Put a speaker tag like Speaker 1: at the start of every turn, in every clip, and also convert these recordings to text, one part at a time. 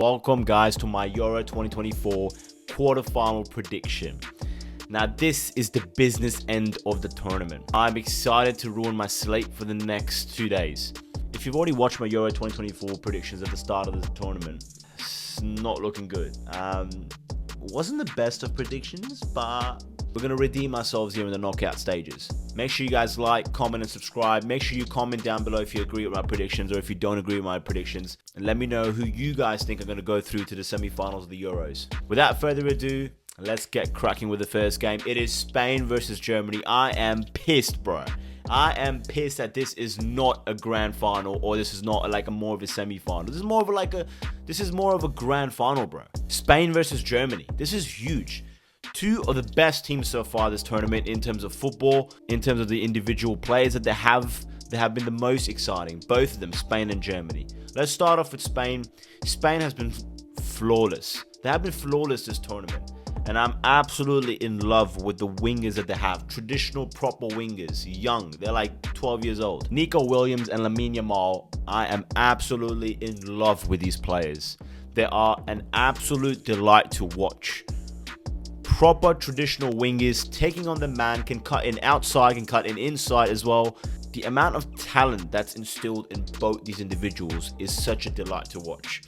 Speaker 1: Welcome guys to my Euro 2024 quarterfinal prediction. Now this is the business end of the tournament. I'm excited to ruin my slate for the next 2 days. If you've already watched my Euro 2024 predictions at the start of the tournament, it's not looking good. Wasn't the best of predictions, but we're going to redeem ourselves here in the knockout stages. Make sure you guys like, comment, and subscribe. Make sure you comment down below if you agree with my predictions or if you don't agree with my predictions. And let me know who you guys think are going to go through to the semi-finals of the Euros. Without further ado, let's get cracking with the first game. It is Spain versus Germany. I am pissed, bro. I am pissed that this is not a grand final, or this is not like more of a semi-final. This is more of a grand final, bro. Spain versus Germany. This is huge. Two of the best teams so far this tournament in terms of football, in terms of the individual players that they have been the most exciting. Both of them, Spain and Germany. Let's start off with Spain. Spain has been flawless. They have been flawless this tournament. And I'm absolutely in love with the wingers that they have. Traditional, proper wingers. Young. They're like 12 years old. Nico Williams and Lamine Yamal. I am absolutely in love with these players. They are an absolute delight to watch. Proper traditional wingers, taking on the man, can cut in outside, can cut in inside as well. The amount of talent that's instilled in both these individuals is such a delight to watch.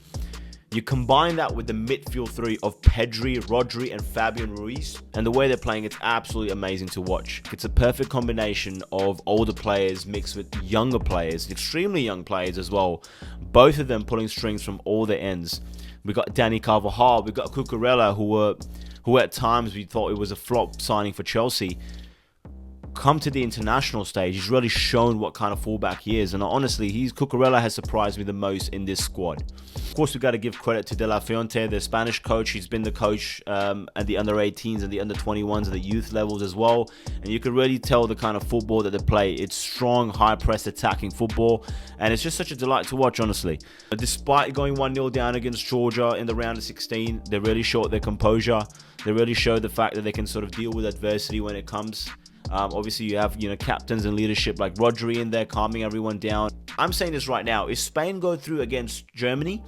Speaker 1: You combine that with the midfield three of Pedri, Rodri, and Fabian Ruiz, and the way they're playing, it's absolutely amazing to watch. It's a perfect combination of older players mixed with younger players, extremely young players as well. Both of them pulling strings from all the ends. We got Dani Carvajal, we got Cucurella, who at times we thought it was a flop signing for Chelsea. Come to the international stage, he's really shown what kind of fullback he is, and honestly, Cucurella has surprised me the most in this squad. Of course, we got to give credit to De La Fuente, the Spanish coach. He's been the coach at the under-18s and the under-21s and the youth levels as well, and you can really tell the kind of football that they play. It's strong, high-press attacking football, and it's just such a delight to watch, honestly. Despite going 1-0 down against Georgia in the round of 16, they really showed their composure. They really showed the fact that they can sort of deal with adversity when it comes. Obviously, you have captains and leadership like Rodri in there, calming everyone down. I'm saying this right now. If Spain go through against Germany,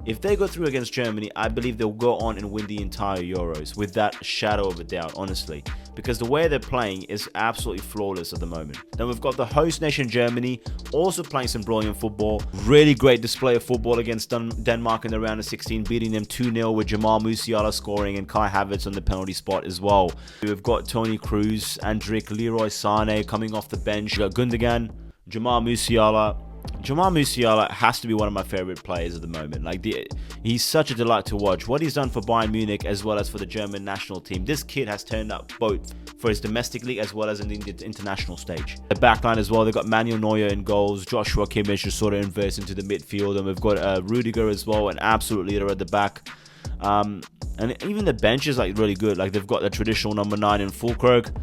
Speaker 1: if they go through against Germany, I believe they'll go on and win the entire Euros without a shadow of a doubt, honestly. Because the way they're playing is absolutely flawless at the moment. Then we've got the host nation Germany, also playing some brilliant football. Really great display of football against Denmark in the round of 16, beating them 2-0 with Jamal Musiala scoring and Kai Havertz on the penalty spot as well. We've got Toni Kroos, Andrick, Leroy Sané coming off the bench. We've got Gundogan, Jamal Musiala. Jamal Musiala has to be one of my favorite players at the moment. He's such a delight to watch. What he's done for Bayern Munich as well as for the German national team. This kid has turned up both for his domestic league as well as in the international stage. The backline as well, they've got Manuel Neuer in goals. Joshua Kimmich just sort of inverts into the midfield. And we've got Rudiger as well, an absolute leader at the back. And even the bench is really good. They've got the traditional number 9 in Fulkrug.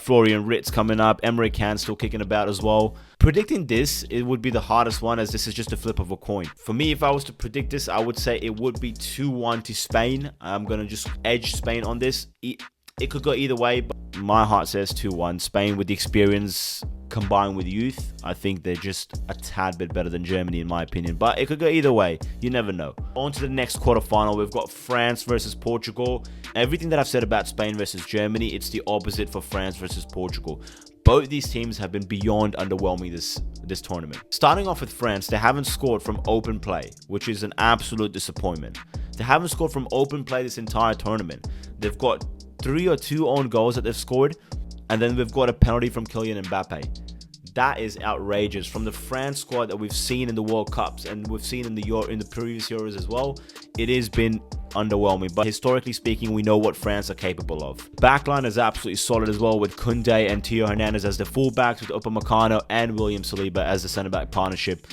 Speaker 1: Florian Wirtz coming up. Emre Can still kicking about as well. Predicting this, it would be the hardest one, as this is just a flip of a coin. For me, if I was to predict this, I would say it would be 2-1 to Spain. I'm going to just edge Spain on this. It could go either way, but my heart says 2-1. Spain with the experience combined with youth, I think they're just a tad bit better than Germany in my opinion. But it could go either way. You never know. On to the next quarterfinal. We've got France versus Portugal. Everything that I've said about Spain versus Germany, it's the opposite for France versus Portugal. Both these teams have been beyond underwhelming this tournament. Starting off with France, they haven't scored from open play, which is an absolute disappointment. They haven't scored from open play this entire tournament. They've got 3 or 2 own goals that they've scored, and then we've got a penalty from Kylian Mbappe. That is outrageous. From the France squad that we've seen in the World Cups and we've seen in the previous Euros as well, it has been underwhelming. But historically speaking, we know what France are capable of. Backline is absolutely solid as well, with Koundé and Theo Hernandez as the fullbacks, with Upamecano and William Saliba as the centre-back partnership.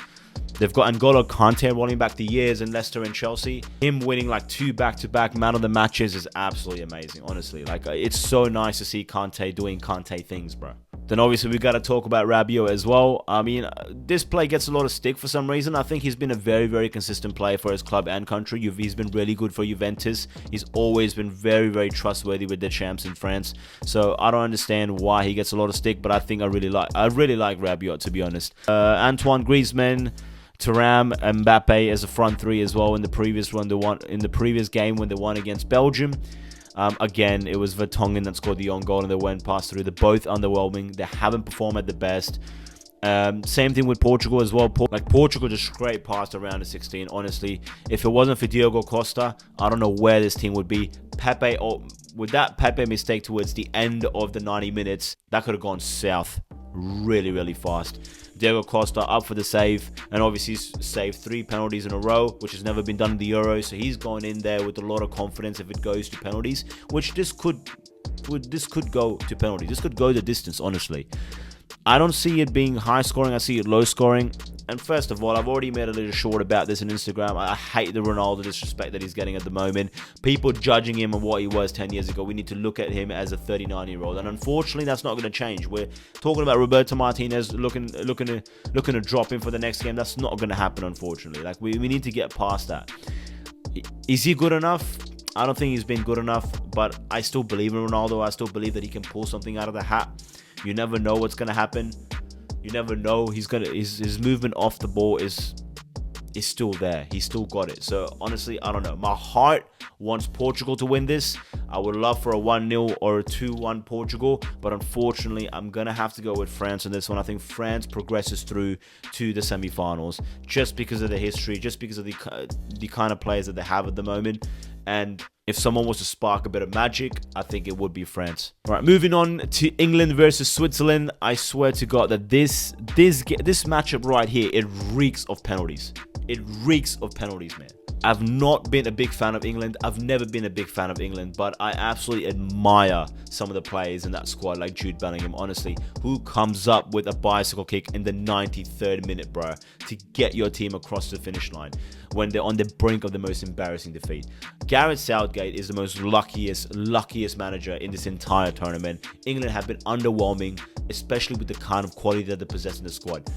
Speaker 1: They've got N'Golo Kante rolling back the years in Leicester and Chelsea. Him winning 2 back-to-back man of the matches is absolutely amazing, honestly. It's so nice to see Kante doing Kante things, bro. Then obviously we got to talk about Rabiot as well. I mean, this play gets a lot of stick for some reason. I think he's been a very, very consistent player for his club and country. He's been really good for Juventus. He's always been very, very trustworthy with the champs in France. So I don't understand why he gets a lot of stick, but I really like Rabiot, to be honest. Antoine Griezmann, Thuram and Mbappe as a front three as well in the previous run. In the previous game when they won against Belgium. Again, it was Vertonghen that scored the own goal and they went past through. They're both underwhelming. They haven't performed at the best. Same thing with Portugal as well. Portugal just scraped past around the 16. Honestly, if it wasn't for Diogo Costa, I don't know where this team would be. Pepe, with that Pepe mistake towards the end of the 90 minutes, that could have gone south really, really fast. Diego Costa up for the save, and obviously saved 3 penalties in a row, which has never been done in the Euros. So he's going in there with a lot of confidence if it goes to penalties, which this could go to penalties. This could go the distance, honestly. I don't see it being high scoring. I see it low scoring. And first of all, I've already made a little short about this on Instagram. I hate the Ronaldo disrespect that he's getting at the moment. People judging him on what he was 10 years ago. We need to look at him as a 39-year-old. And unfortunately, that's not going to change. We're talking about Roberto Martinez looking to drop him for the next game. That's not going to happen, unfortunately. Like, we need to get past that. Is he good enough? I don't think he's been good enough, but I still believe in Ronaldo. I still believe that he can pull something out of the hat. You never know what's going to happen. You never know. His movement off the ball is still there. He's still got it. So honestly, I don't know. My heart wants Portugal to win this. I would love for a 1-0 or a 2-1 Portugal, but unfortunately, I'm going to have to go with France on this one. I think France progresses through to the semi-finals just because of the history, just because of the kind of players that they have at the moment. And if someone was to spark a bit of magic, I think it would be France. All right, moving on to England versus Switzerland. I swear to God that this matchup right here, it reeks of penalties. It reeks of penalties, man. I've not been a big fan of England. I've never been a big fan of England, but I absolutely admire some of the players in that squad, like Jude Bellingham, honestly, who comes up with a bicycle kick in the 93rd minute, bro, to get your team across the finish line when they're on the brink of the most embarrassing defeat. Gareth Southgate is the most luckiest manager in this entire tournament. England have been underwhelming, especially with the kind of quality that they possess in the squad.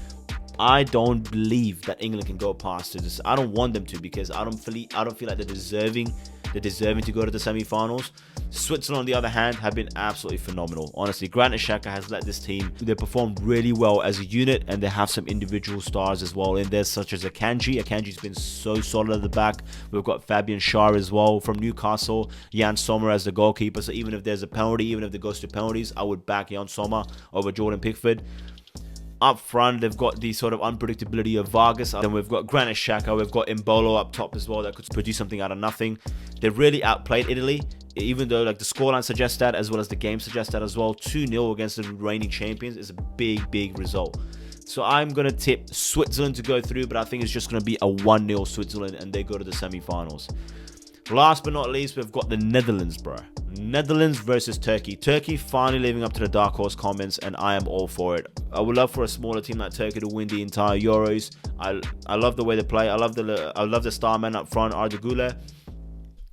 Speaker 1: I don't believe that England can go past this. I don't want them to, because I don't feel like they're deserving to go to the semi-finals. Switzerland, on the other hand, have been absolutely phenomenal. Honestly, Granit Xhaka has led this team. They performed really well as a unit, and they have some individual stars as well in there, such as Akanji. Akanji's been so solid at the back. We've got Fabian Schär as well from Newcastle. Jan Sommer as the goalkeeper. So even if there's a penalty, even if it goes to penalties, I would back Jan Sommer over Jordan Pickford. Up front, they've got the sort of unpredictability of Vargas. Then we've got Granit Xhaka. We've got Embolo up top as well that could produce something out of nothing. They really outplayed Italy, even though like the scoreline suggests that, as well as the game suggests that as well. 2-0 against the reigning champions is a big result. So I'm going to tip Switzerland to go through, but I think it's just going to be a 1-0 Switzerland and they go to the semi-finals. Last but not least, we've got the Netherlands, bro. Netherlands versus Turkey. Turkey finally living up to the dark horse comments, and I am all for it. I would love for a smaller team like Turkey to win the entire Euros. I love the way they play. I love the star man up front, Arda Güler,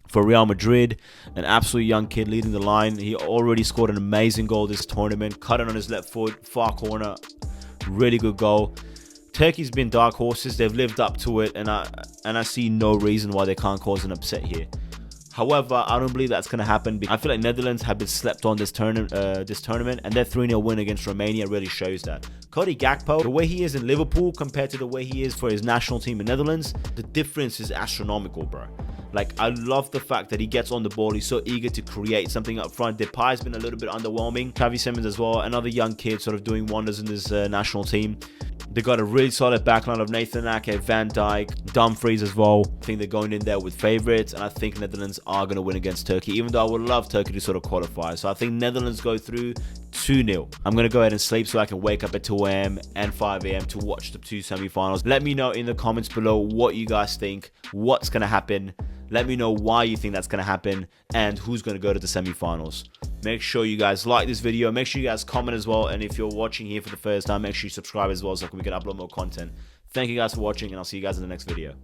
Speaker 1: for Real Madrid, an absolute young kid leading the line. He already scored an amazing goal this tournament. Cut it on his left foot, far corner, really good goal. Turkey's been dark horses. They've lived up to it, and I see no reason why they can't cause an upset here. However, I don't believe that's going to happen. I feel like Netherlands have been slept on this tournament, and their 3-0 win against Romania really shows that. Cody Gakpo, the way he is in Liverpool compared to the way he is for his national team in Netherlands, the difference is astronomical, bro. Like, I love the fact that he gets on the ball. He's so eager to create something up front. Depay's been a little bit underwhelming. Xavi Simons as well, another young kid sort of doing wonders in this national team. They got a really solid backline of Nathan Ake, Van Dijk, Dumfries as well. I think they're going in there with favourites, and I think Netherlands are going to win against Turkey, even though I would love Turkey to sort of qualify. So I think Netherlands go through 2-0. I'm going to go ahead and sleep so I can wake up at 2 a.m. and 5 a.m. to watch the two semi-finals. Let me know in the comments below what you guys think, what's going to happen. Let me know why you think that's going to happen and who's going to go to the semi-finals. Make sure you guys like this video. Make sure you guys comment as well. And if you're watching here for the first time, make sure you subscribe as well so we can upload more content. Thank you guys for watching, and I'll see you guys in the next video.